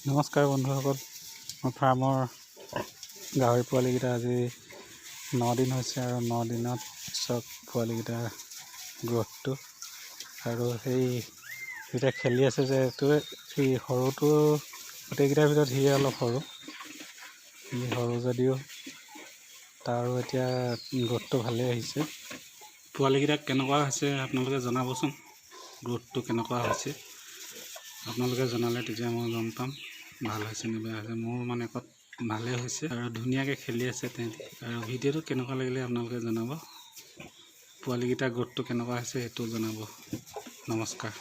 নমস্কাৰ বন্ধুসকল, মোৰ ফাৰ্মৰ গাহৰি পোৱালিকেইটা আজি 9 দিন হৈছে আৰু 9 দিনত চব পোৱালিকেইটা গ্ৰথটো আৰু সেই যেতিয়া খেলি আছে যে এইটোৱে এই সৰুটো গোটেইকেইটাৰ ভিতৰত সিয়ে অলপ সৰু যদিও তাৰো এতিয়া গ্ৰথটো ভালেই আহিছে। পোৱালিকেইটা কেনেকুৱা হৈছে আপোনালোকে জনাবচোন, গ্ৰথটো কেনেকুৱা হৈছে আপোনালোকে জনালে তেতিয়া মই গম পাম ভাল হৈছে নে বেয়া হৈছে। মোৰ মানে ভালেই হৈছে আৰু ধুনীয়াকৈ খেলি আছে তেহেঁতি। আৰু ভিডিঅ'টো কেনেকুৱা লাগিলে আপোনালোকে জনাব, পোৱালিকেইটাৰ গ্ৰথটো কেনেকুৱা হৈছে সেইটো জনাব। নমস্কাৰ।